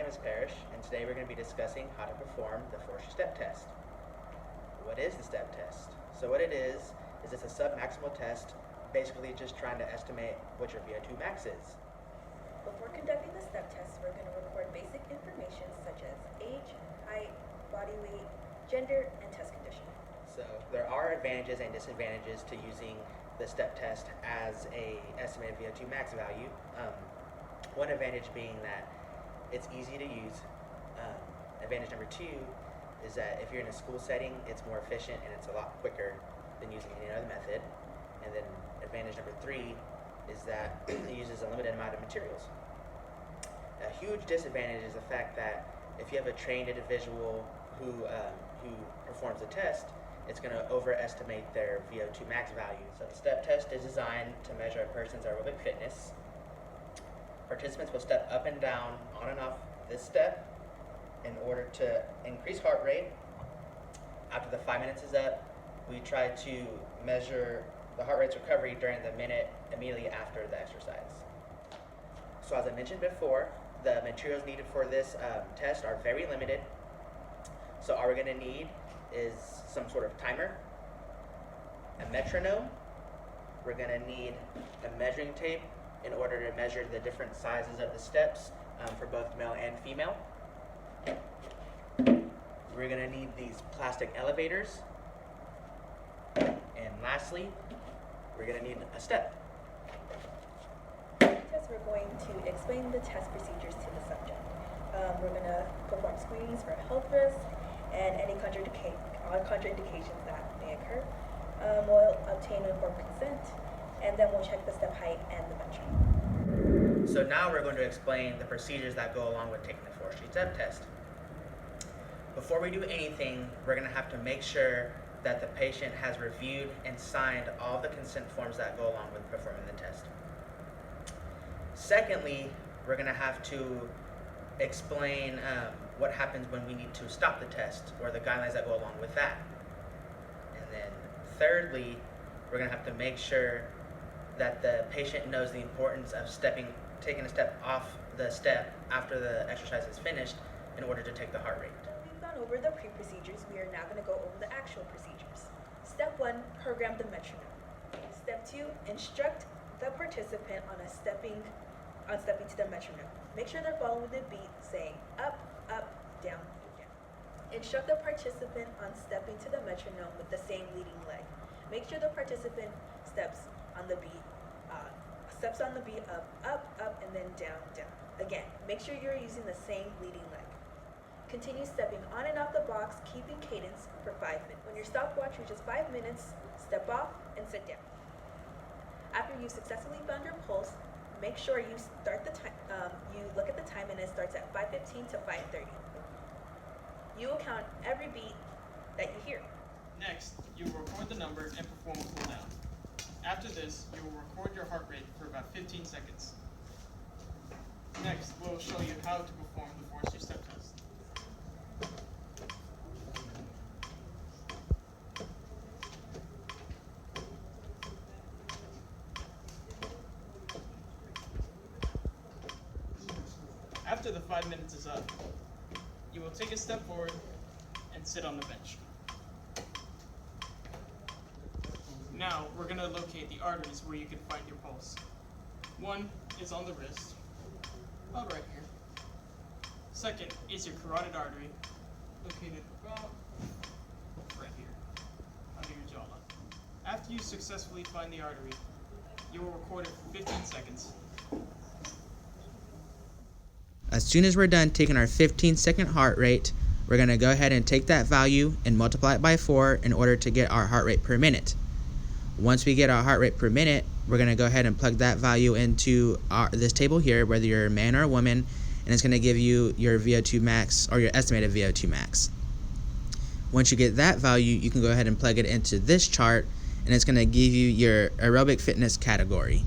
CardenasParish, and today we're going to be discussing how to perform the forestry step test. What is the step test? So what it is it's a sub-maximal test, basically just trying to estimate what your VO2 max is. Before conducting the step test, we're going to record basic information such as age, height, body weight, gender, and test condition. So there are advantages and disadvantages to using the step test as a estimated VO2 max value. One advantage being that it's easy to use. Advantage number two is that if you're in a school setting, it's more efficient and it's a lot quicker than using any other method. And then advantage number three is that it uses a limited amount of materials. A huge disadvantage is the fact that if you have a trained individual who performs the test, it's going to overestimate their VO2 max value. So the step test is designed to measure a person's aerobic fitness. Participants will step up and down, on and off this step in order to increase heart rate. After the 5 minutes is up, we try to measure the heart rate's recovery during the minute immediately after the exercise. So as I mentioned before, the materials needed for this test are very limited. So all we're going to need is some sort of timer, a metronome. We're going to need a measuring tape in order to measure the different sizes of the steps for both male and female. We're going to need these plastic elevators. And lastly, we're going to need a step. Test, we're going to explain the test procedures to the subject. We're going to perform screenings for health risk and any contraindications that may occur. We'll obtain informed consent, and then we'll check the step height and the metronome. So now we're going to explain the procedures that go along with taking the forestry step test. Before we do anything, we're going to have to make sure that the patient has reviewed and signed all the consent forms that go along with performing the test. Secondly, we're going to have to explain what happens when we need to stop the test, or the guidelines that go along with that. And then thirdly, we're going to have to make sure that the patient knows the importance of taking a step off the step after the exercise is finished in order to take the heart rate. We've gone over the pre-procedures. We are now going to go over the actual procedures. Step 1, program the metronome. Step 2, instruct the participant on stepping to the metronome. Make sure they're following the beat, saying up, up, down, down. Instruct the participant on stepping to the metronome with the same leading leg. Make sure the participant steps on the beat up, up, up, and then down, down. Again, make sure you're using the same leading leg. Continue stepping on and off the box, keeping cadence for 5 minutes. When your stopwatch reaches 5 minutes, step off and sit down. After you've successfully found your pulse, make sure you start the time. You look at the time and it starts at 5:15 to 5:30. You will count every beat that you hear. Next, you will record the number and perform a cool down. After this, you will record your heart rate for about 15 seconds. Next, we'll show you how to perform the forestry step test. After the 5 minutes is up, you will take a step forward and sit on the bench. Now, we're going to locate the arteries where you can find your pulse. One is on the wrist, about right here. Second is your carotid artery, located about right here, under your jawline. After you successfully find the artery, you will record it for 15 seconds. As soon as we're done taking our 15-second heart rate, we're going to go ahead and take that value and multiply it by 4 in order to get our heart rate per minute. Once we get our heart rate per minute, we're going to go ahead and plug that value into this table here, whether you're a man or a woman, and it's going to give you your VO2 max, or your estimated VO2 max. Once you get that value, you can go ahead and plug it into this chart, and it's going to give you your aerobic fitness category.